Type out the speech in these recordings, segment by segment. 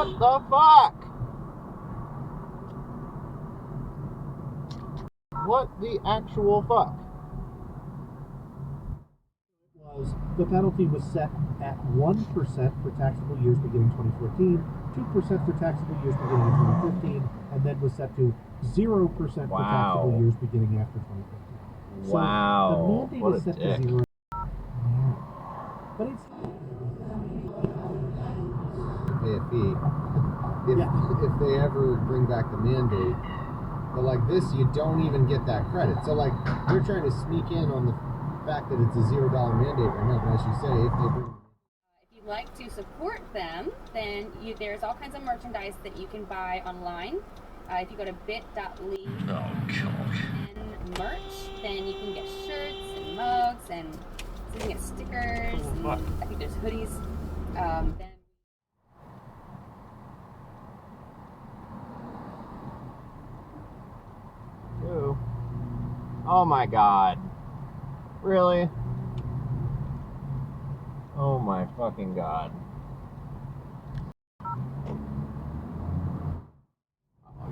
What the fuck? What the actual fuck? The penalty was set at 1% for taxable years beginning 2014, 2% for taxable years beginning in 2015, and then was set to 0% for taxable years beginning after 2015. Wow. So the mandate what is set dick. to 0. Yeah. But it's pay a fee if they ever bring back the mandate. But like this, you don't even get that credit. So like they're trying to sneak in on the fact that it's a $0 mandate right now. But as you say, if they bring if you'd like to support them, then there's all kinds of merchandise that you can buy online. If you go to bit.ly and merch, then you can get shirts and mugs and you can get stickers. And I think there's hoodies. Then Ew. Oh my god. Really? Oh my fucking god. Oh,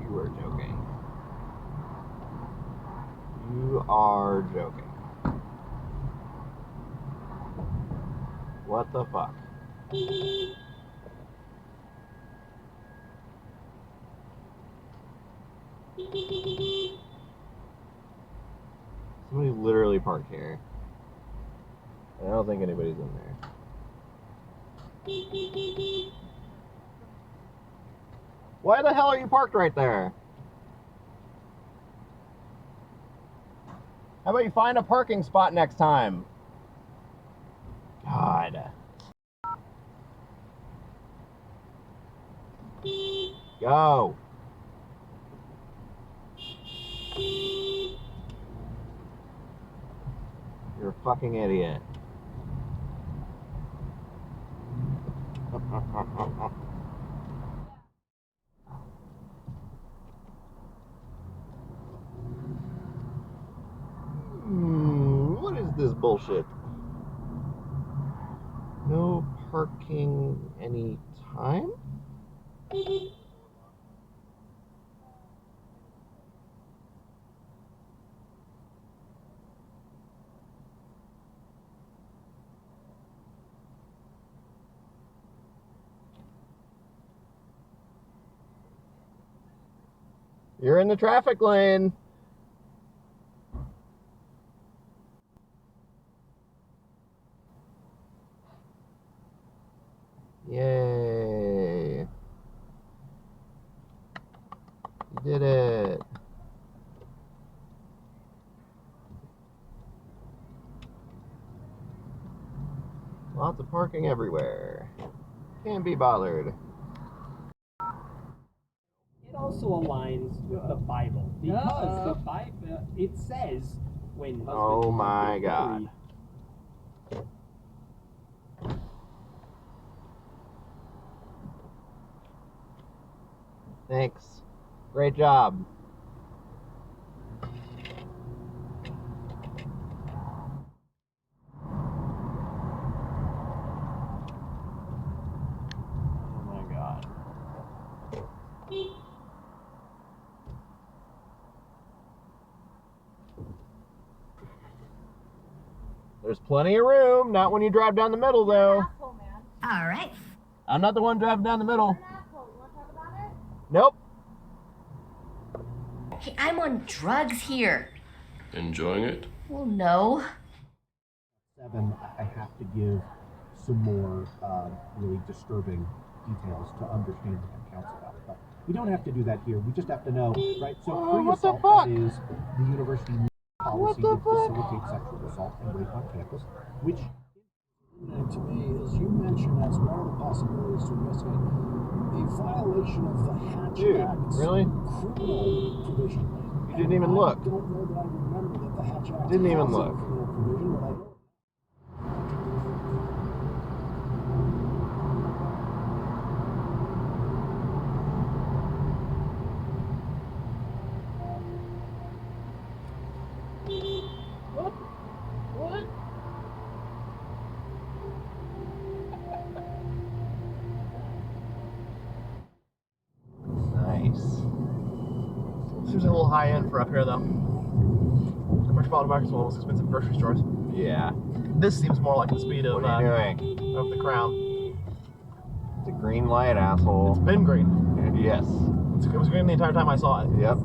you were joking. You are joking. What the fuck? Somebody literally parked here. I don't think anybody's in there. Why the hell are you parked right there? How about you find a parking spot next time? God. Go. You're a fucking idiot. What is this bullshit? No parking any time? You're in the traffic lane. Yay. You did it. Lots of parking everywhere. Can't be bothered. It also aligns with the Bible because the Bible it says when husband Oh my and god. Thanks. Great job. Oh my god. There's plenty of room. Not when you drive down the middle, though. Asshole, man. All right. I'm not the one driving down the middle. You're an asshole. You want to talk about it? Nope. Hey, I'm on drugs here. Enjoying it? Well, no. 7, I have to give some more really disturbing details to understand what that counts about. But we don't have to do that here. We just have to know, right? So what the pre-assault, fuck? that is the university policy to facilitate sexual assault and rape on campus, which to me, as you mentioned, as one of the possibilities to investigate a violation of the Hatch Dude, Act's really? criminal provision. You didn't even look. I don't know that I remember that the Hatch Act Didn't even has look. a criminal provision, but I know. What? What? a little high end for up here, though. The Metropolitan Market's one of the most expensive grocery stores. Yeah. This seems more like the speed of, What are you doing? of the Crown. It's a green light, asshole. It's been green. Yes. It was green the entire time I saw it. Yep.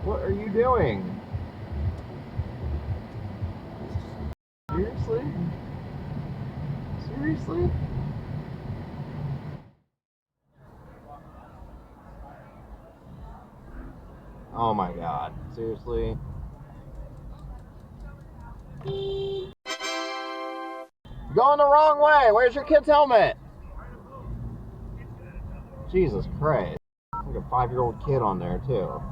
What are you doing? Seriously? Seriously? Oh my god. Seriously? Going the wrong way! Where's your kid's helmet? Jesus Christ. Like a 5-year-old kid on there, too.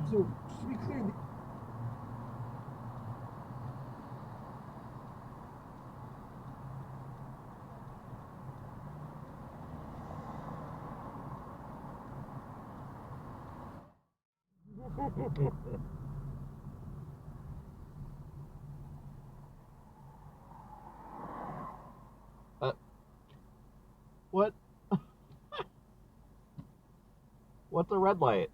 So, just to be clear, What? What's a red light?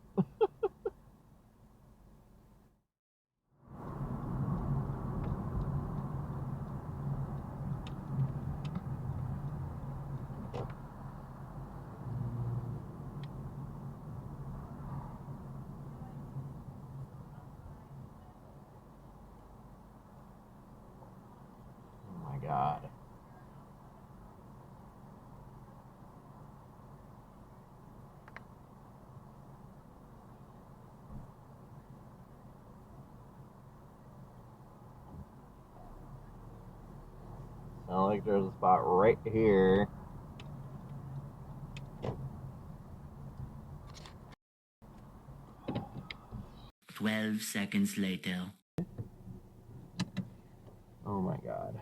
Oh my god. Sounds like there's a spot right here. Twelve seconds later. Oh my god.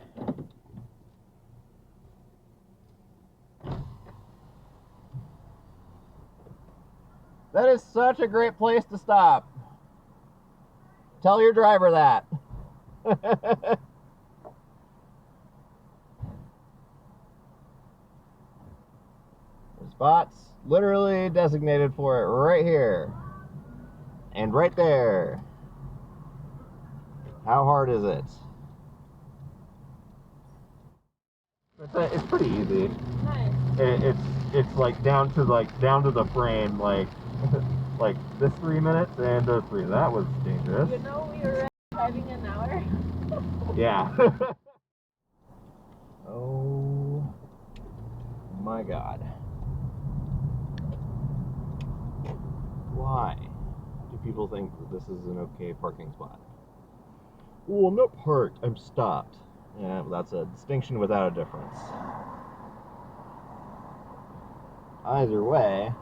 That is such a great place to stop. Tell your driver that. The spot's literally designated for it right here. And right there. How hard is it? It's pretty easy. Nice. It's like down to the frame, like like this 3 minutes and those 3. That was dangerous. You know we were driving an hour. Yeah. Oh my god. Why do people think that this is an okay parking spot? Well, I'm not parked, I'm stopped. Yeah, well, that's a distinction without a difference. Either way,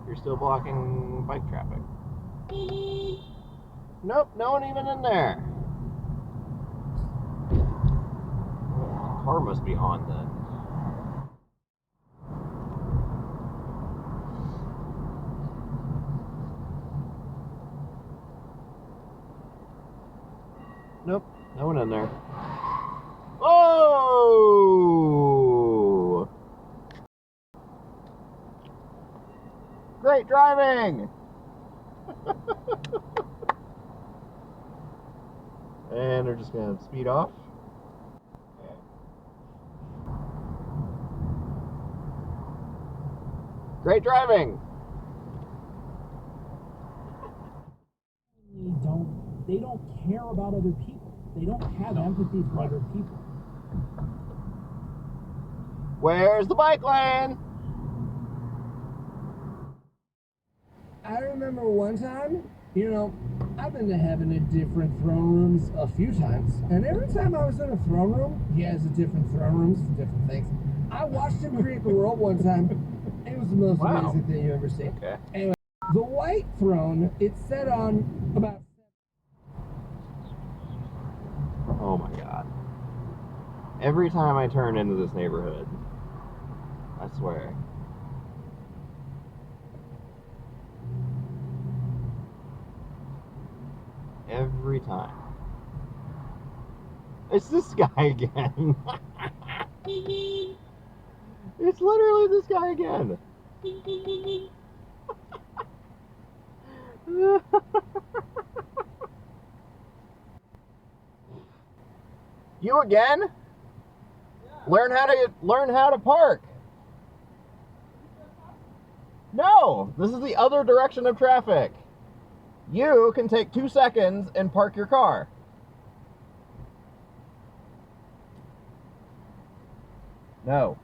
you're still blocking bike traffic. Nope, no one even in there. Oh, the car must be on then. Nope, no one in there. Oh! Great driving! And they're just gonna speed off. Great driving! They don't care about other people. They don't have empathy for other people. Where's the bike lane? I remember one time, I've been to heaven in different throne rooms a few times, and every time I was in a throne room, he has a different throne rooms for different things. I watched him create the world one time. It was the most amazing thing you ever see. Okay. Anyway, the white throne, it's set on about... Oh my god. Every time I turn into this neighborhood, I swear. every time. It's this guy again. It's literally this guy again. You again? Learn how to park. No, this is the other direction of traffic. You can take 2 seconds and park your car. No.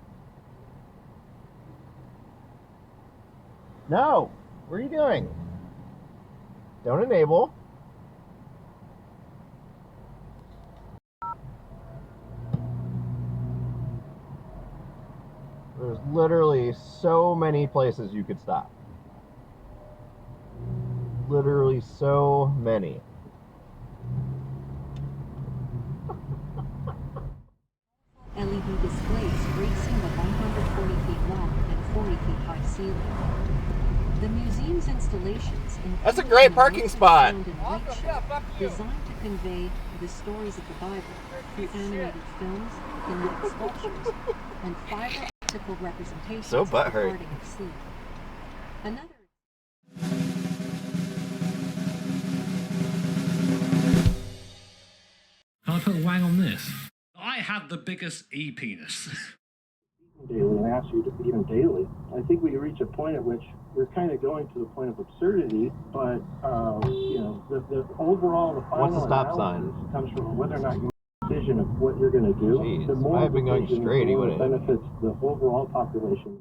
No. What are you doing? Don't enable. There's literally so many places you could stop. Literally so many. LED displays gracing the 140 feet long and 40 feet high ceiling. The museum's installations That's a great parking spot. Designed to convey the stories of the Bible through animated films, kinetic sculptures, and fiber optical representations So of the butthurt. parting of sea. Another Can I put a wang on this? I have the biggest e-penis. Daily and ask you to feed them daily. I think we reach a point at which we're kind of going to the point of absurdity, but you know, the overall, the final What's the stop analysis sign? comes from whether or not you make a decision of what you're going to do. Jeez, the if more I had been going decision, straight, the he more would've- it benefits the overall population.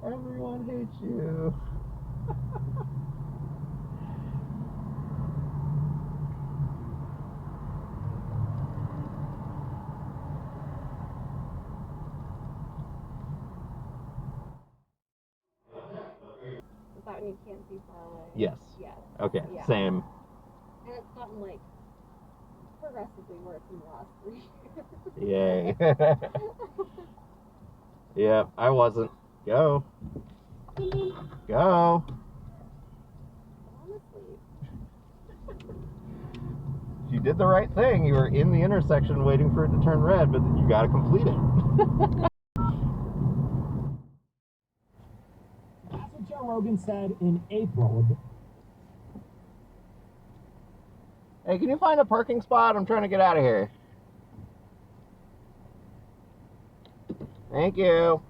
Everyone hates you. Is that when you can't see far away? Yes. Yes. Okay, Yeah. same. And it's gotten like progressively worse in the last 3 years. Yay. Yep, I wasn't. Go. Go. Honestly. You did the right thing. You were in the intersection waiting for it to turn red, but you gotta complete it. That's what Joe Rogan said in April. Hey, can you find a parking spot? I'm trying to get out of here. Thank you.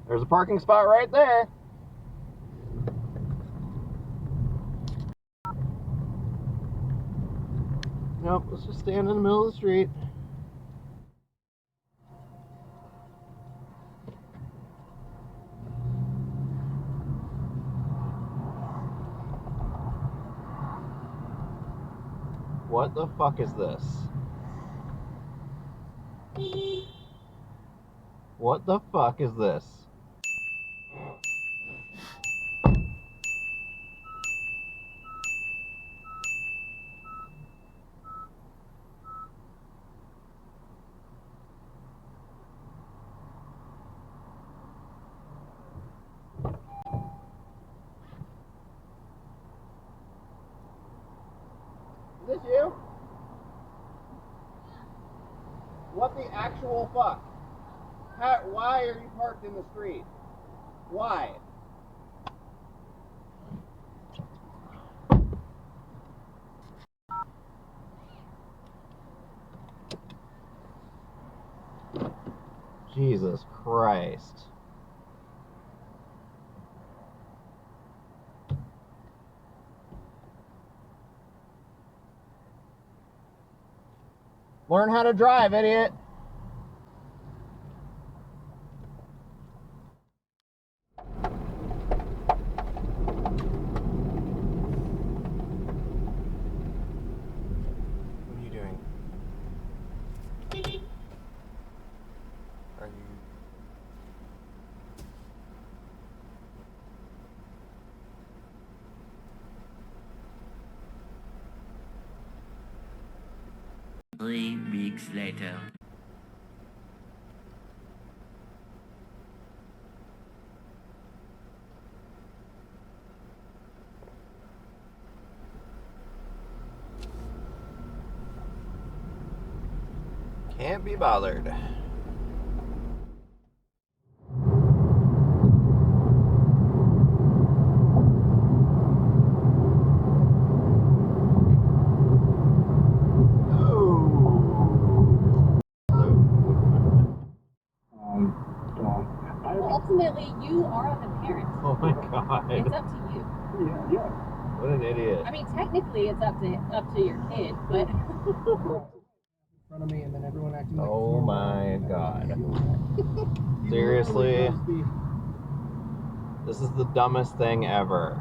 There's a parking spot right there. Nope, let's just stand in the middle of the street. What the fuck is this? What the fuck is this? Is this you? What the actual fuck? Why are you parked in the street? Why? Jesus Christ. Learn how to drive, idiot. What are you doing? Are you... 3 weeks later. Can't be bothered. Ultimately, you are the parent. Oh my god. It's up to you. Yeah. What an idiot. I mean, technically, it's up to your kid, but. In front of me, and then everyone acting like Oh my god. Seriously? This is the dumbest thing ever.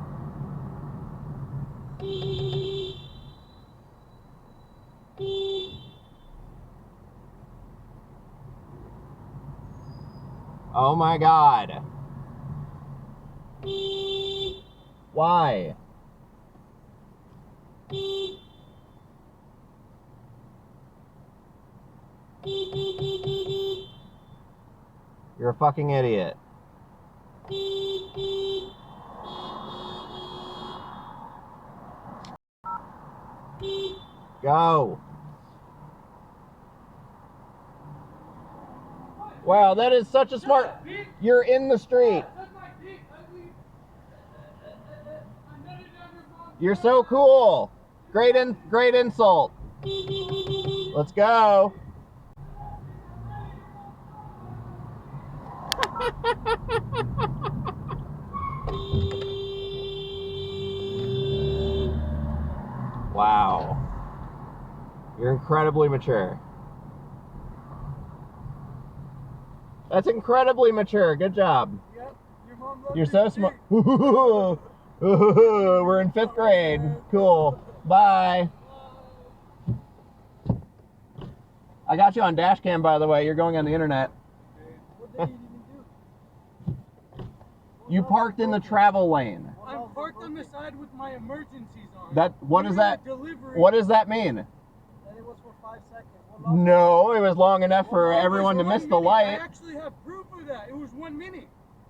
Oh my god. Why? You're a fucking idiot. Go. Wow, that is such a smart... You're in the street. You're so cool. Great insult. Let's go. Wow. You're incredibly mature. That's incredibly mature. Good job. Yep, your mom You're so smart. We're in 5th grade. Cool. Bye. I got you on dash cam, by the way. You're going on the internet. What did you even do? You parked in the travel lane. I'm parked on the side with my emergencies on. What does that mean? And it was for 5 seconds. No, it was long enough for everyone to miss the light. I actually have proof of that. It was 1 minute.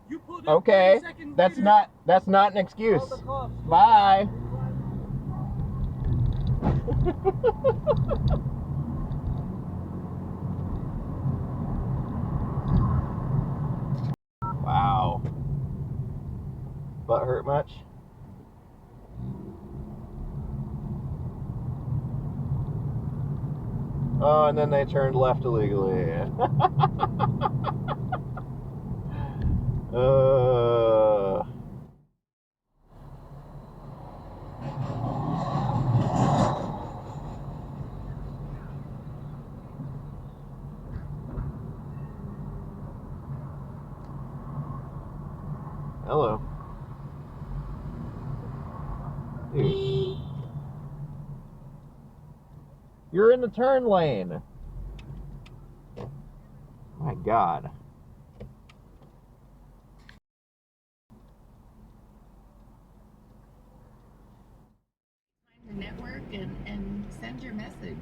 You pulled up Okay, 30 seconds that's later. not an excuse. Bye. Wow. Butt hurt much? Oh, and then they turned left illegally. Hello. Dude. You're in the turn lane. My God. Find the network and send your message.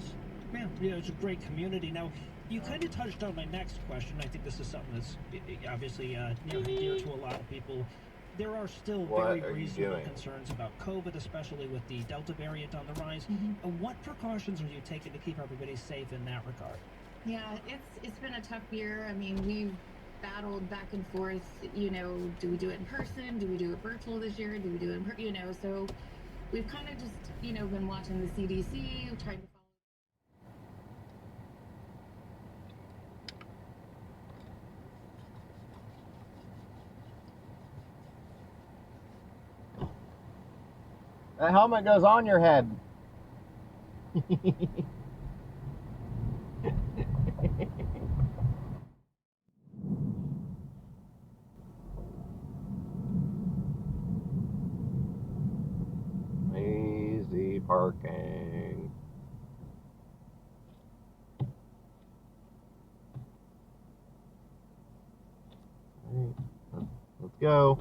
Yeah, it's a great community. Now, you kind of touched on my next question. I think this is something that's obviously dear to a lot of people. There are still very reasonable concerns about COVID, especially with the Delta variant on the rise. What precautions are you taking to keep everybody safe in that regard? Yeah, it's been a tough year. I mean, we've battled back and forth, you know, do we do it in person? Do we do it virtual this year? Do we do it in you know, so we've kind of just, you know, been watching the CDC, trying to That helmet goes on your head. Lazy parking. All right, let's go.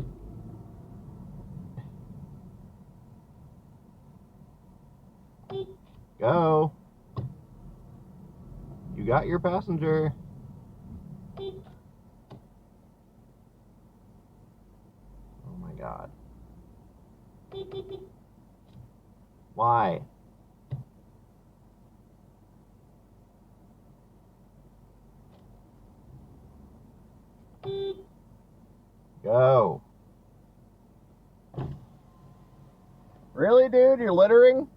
Go. You got your passenger. Oh my God. Why? Go. Really, dude? You're littering?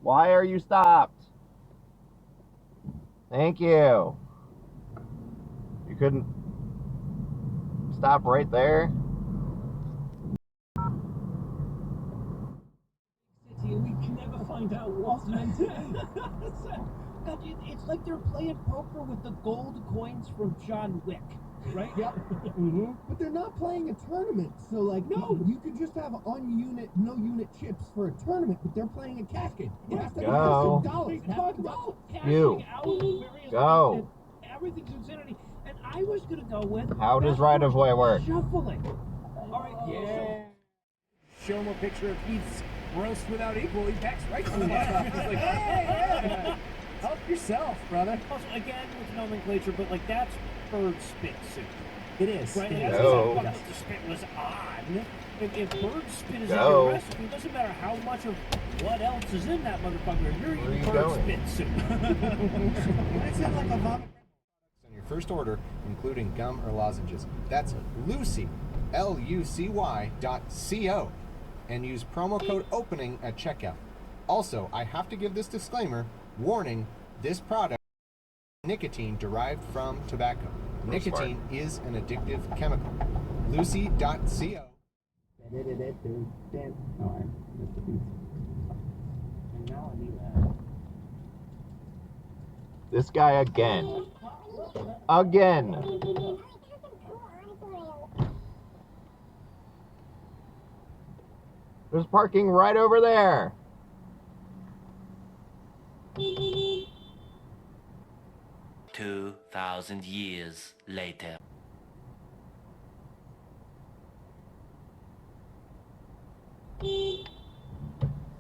Why are you stopped? Thank you. You couldn't stop right there? We can never find out what's meant to be. It's like they're playing poker with the gold coins from John Wick, right? Yep. Mm-hmm. But they're not playing a tournament, so like, no, you could just have no unit chips for a tournament, but they're playing a cash game. It has to be Go. dollars. They talk about You. cashing out various Go. everything's insanity. And I was gonna go with How does right of way work? shuffling. All right, Yeah. Show him a picture of Heath's roast without equal. He backs right to the He's like, hey, help yourself, brother. Also, again, with nomenclature, but like that's bird spit soup. It is. Right? It And is. that's No. what the spit was on. If bird spit is in Go. your recipe, it doesn't matter how much of what else is in that motherfucker. You're Where are eating you bird going? spit soup. It sounds like a vomit. On your first order, including gum or lozenges. That's Lucy, LUCY.co, and use promo code OPENING at checkout. Also, I have to give this disclaimer, warning, this product is nicotine derived from tobacco. Nicotine is an addictive chemical. Lucy.co. Oh, I missed the beat. And now I need This guy again. Again. There's parking right over there. 2,000 years later.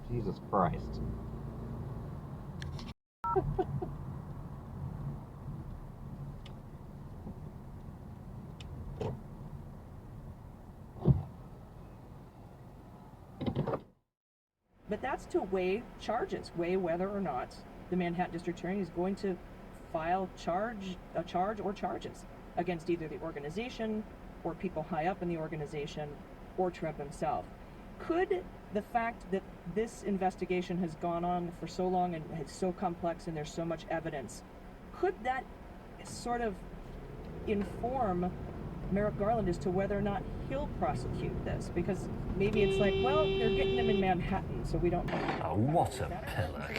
Jesus Christ. But that's to weigh charges, weigh whether or not the Manhattan District Attorney is going to file a charge or charges against either the organization or people high up in the organization or Trump himself. Could the fact that this investigation has gone on for so long and it's so complex and there's so much evidence, could that sort of inform Merrick Garland as to whether or not he'll prosecute this? Because maybe it's like, well, they're getting him in Manhattan, so we don't know. Oh, what a pillock.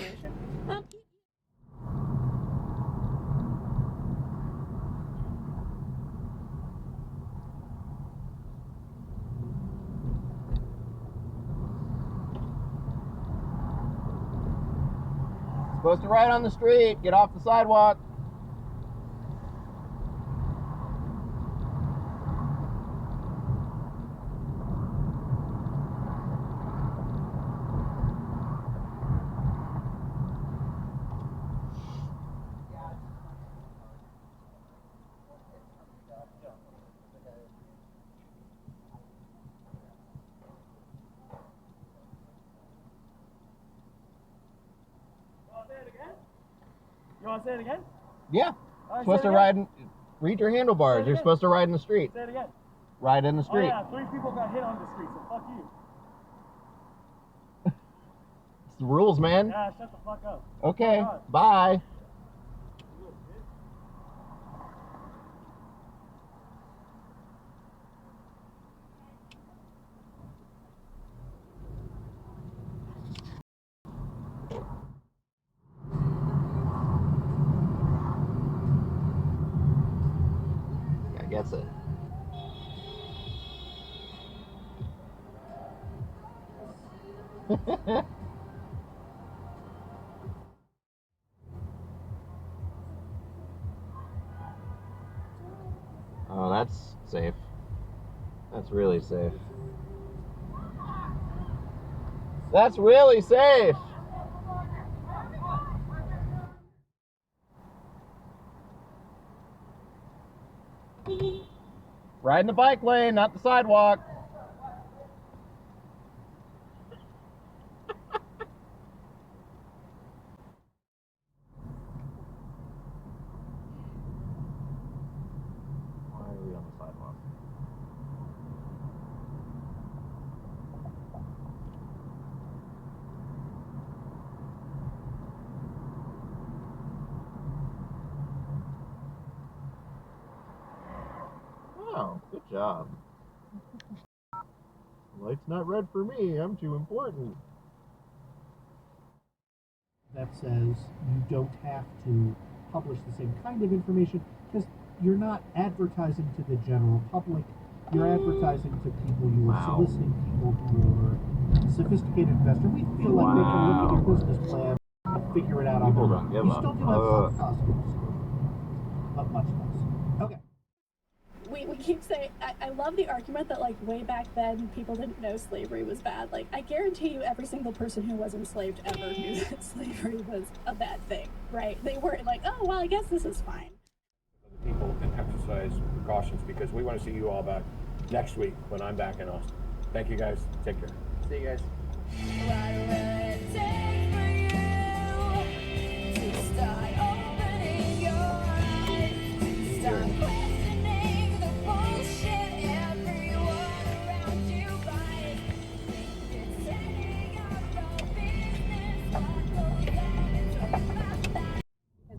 Supposed to ride on the street. Get off the sidewalk. You want to say it again? Yeah. Right, Supposed to ride in, read your handlebars. You're supposed to ride in the street. Say it again. Ride in the street. Oh yeah, 3 people got hit on the street, so fuck you. It's the rules, man. Yeah, shut the fuck up. Okay, bye. I guess it. Oh, that's safe. That's really safe. That's really safe! Ride in the bike lane, not the sidewalk. Why are we on the sidewalk? Oh, good job. Light's not red for me. I'm too important. That says you don't have to publish the same kind of information because you're not advertising to the general public. You're advertising to people. You are soliciting people who are sophisticated investors. We feel like they can look at your business plan and figure it out on their own. You still do have some cost of disclosure, but much less. Okay. We keep saying, I love the argument that, like, way back then, people didn't know slavery was bad. Like, I guarantee you every single person who was enslaved ever knew that slavery was a bad thing, right? They weren't like, oh, well, I guess this is fine. People can exercise precautions because we want to see you all back next week when I'm back in Austin. Thank you, guys. Take care. See you guys.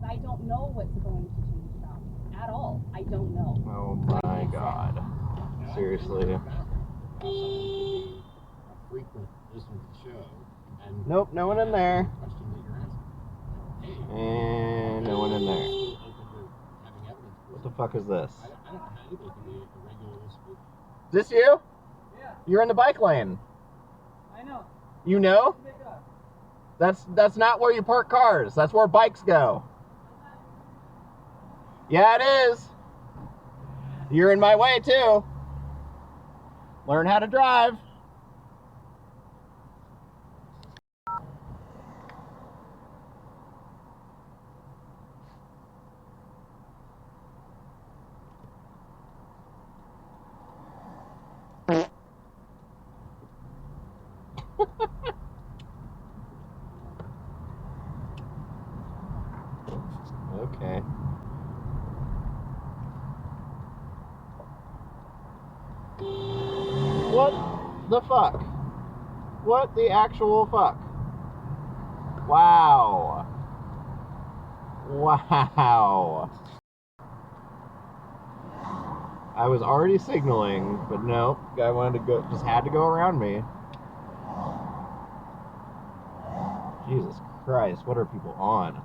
I don't know what's going to change about me at all. I don't know. Oh my god. Seriously. Frequent listener to the show. And Nope, no one in there. Question that you're asking. And no one in there. What the fuck is this? I don't know how anybody can be a regular listener. Is this you? Yeah. You're in the bike lane. I know. You know? Pick it up. That's not where you park cars. That's where bikes go. Yeah, it is. You're in my way too. Learn how to drive. Okay. What the fuck? What the actual fuck? Wow. Wow. I was already signaling, but no, guy wanted to go, just had to go around me. Jesus Christ, what are people on?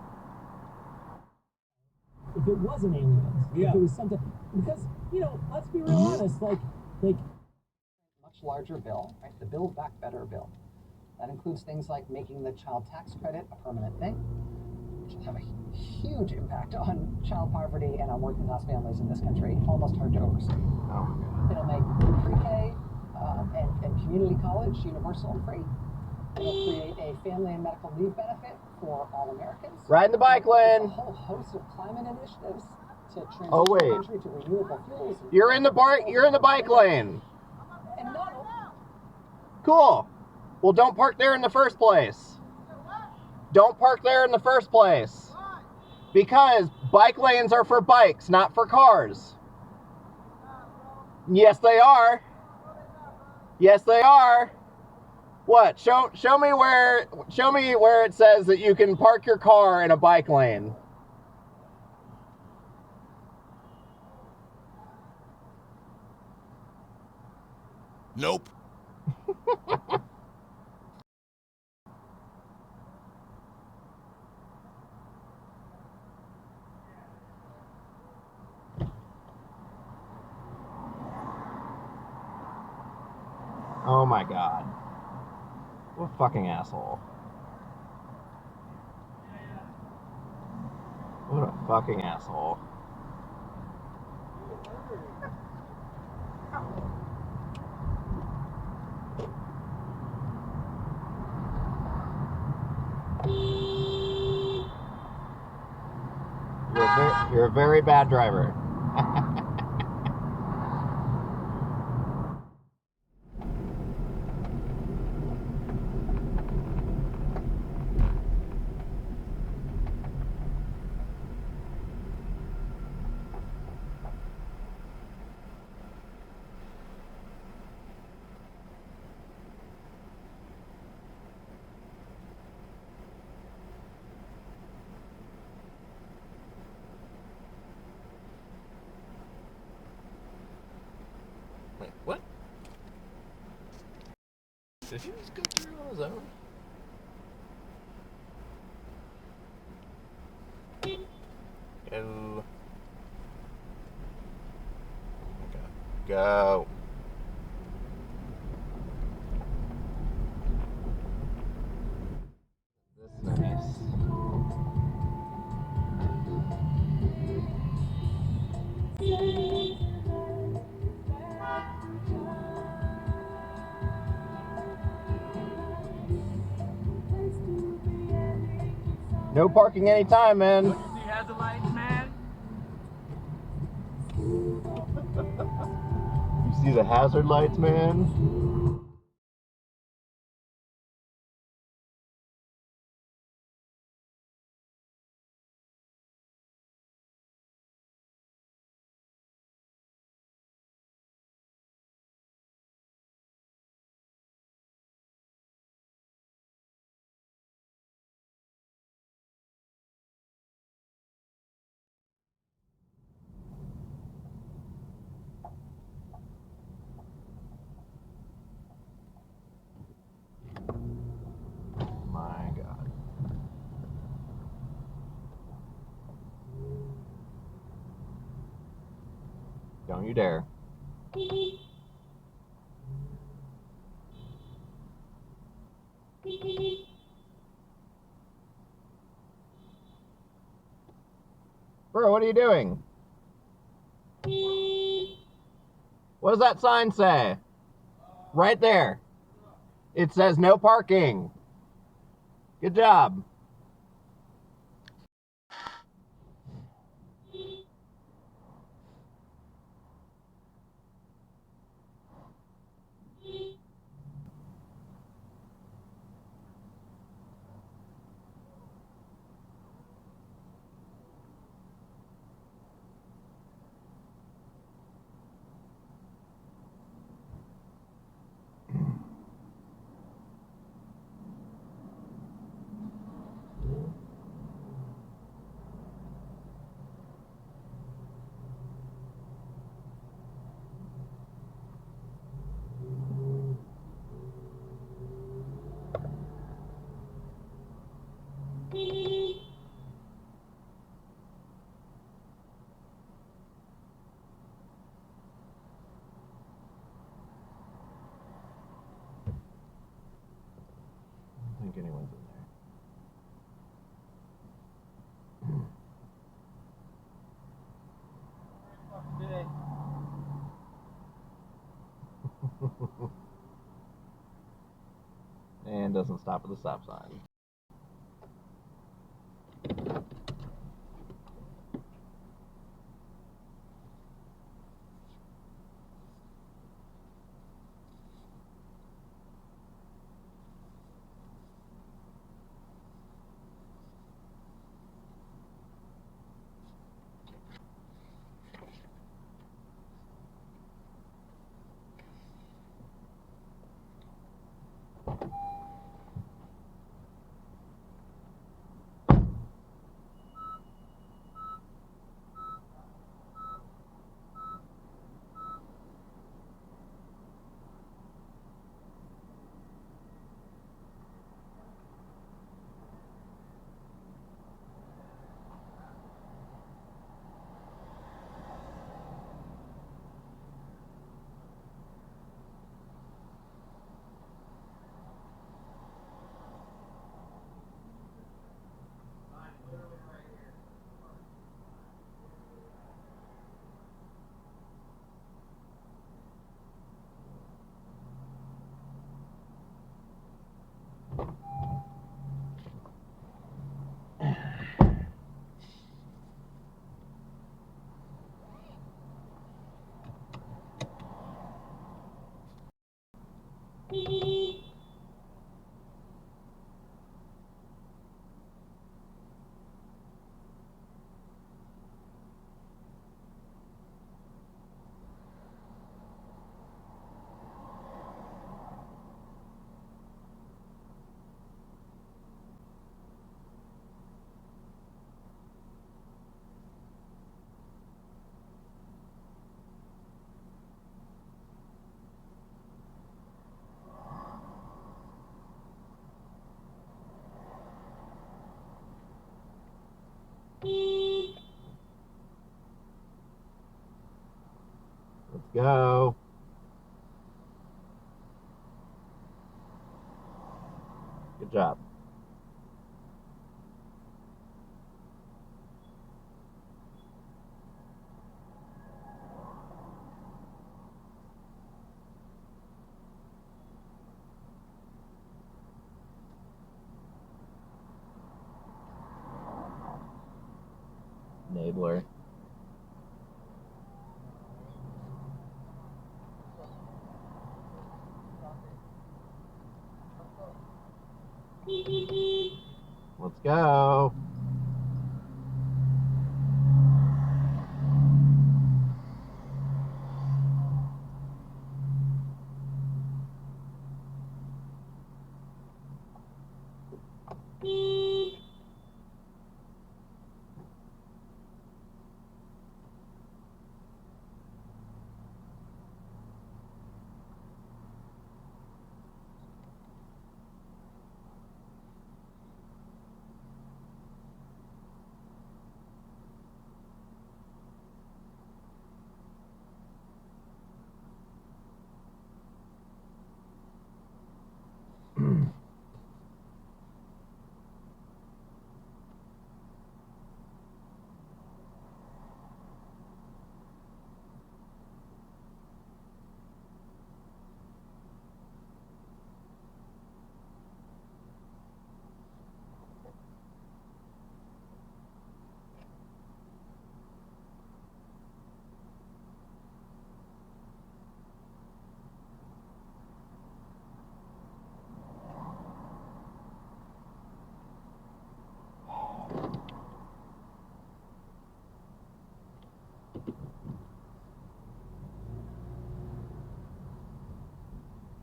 If it wasn't aliens, if it was something, because, you know, let's be real honest, like much larger bill, right? The Build Back Better bill. That includes things like making the child tax credit a permanent thing, which will have a huge impact on child poverty and on working class families in this country, almost hard to overstate. It'll make pre-K and community college universal and free. It'll create a family and medical leave benefit for all Americans. Ride in the bike lane. A whole host of climate initiatives to transition Oh, wait. the country to renewable fuels. You're in the bike lane. And not Cool. Well, don't park there in the first place. Don't park there in the first place. Because bike lanes are for bikes, not for cars. Yes, they are. Yes, they are. What? Show me where it says that you can park your car in a bike lane. Nope. Oh my god. What a fucking asshole. What a fucking asshole. You're a very bad driver. Wait, what? Did he just go through on his own? Go. Okay. Go. This is nice. No parking anytime, man. Don't you see hazard lights, man? You see the hazard lights, man? My God. Don't you dare. Bro, what are you doing? What does that sign say? Right there. It says no parking. Good job. I don't think anyone's in there. And doesn't stop at the stop sign. Let's go. Good job. Enabler. Let's go.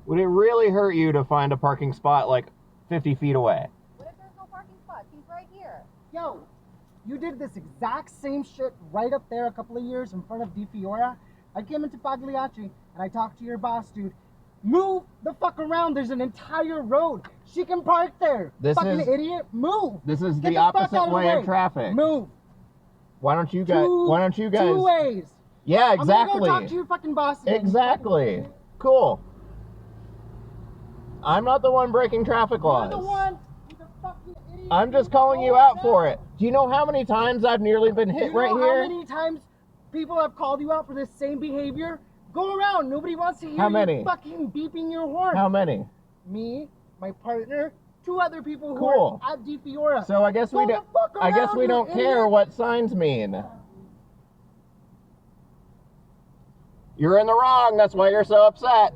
Would it really hurt you to find a parking spot like 50 feet away? What if there's no parking spot? He's right here. Yo, you did this exact same shit right up there a couple of years in front of Di Fiora. I came into Pagliacci and I talked to your boss, dude. Move the fuck around. There's an entire road. She can park there. Fucking idiot. Move. This is Get the fuck opposite out of the way of traffic. Move. Why don't you guys? Two ways. Yeah, I'm gonna exactly. go talk to your fucking boss again. Exactly. Cool. I'm not the one breaking traffic laws. You're the one. You're the fucking idiot. I'm just calling you out for it. Do you know how many times I've nearly been hit right here? How many times people have called you out for this same behavior? Go around. Nobody wants to hear How many? you fucking beeping your horn. How many? Me, my partner, 2 other people who Cool. are at Di Fiora. So I guess we don't. I guess we don't care what signs mean. You're in the wrong. That's why you're so upset.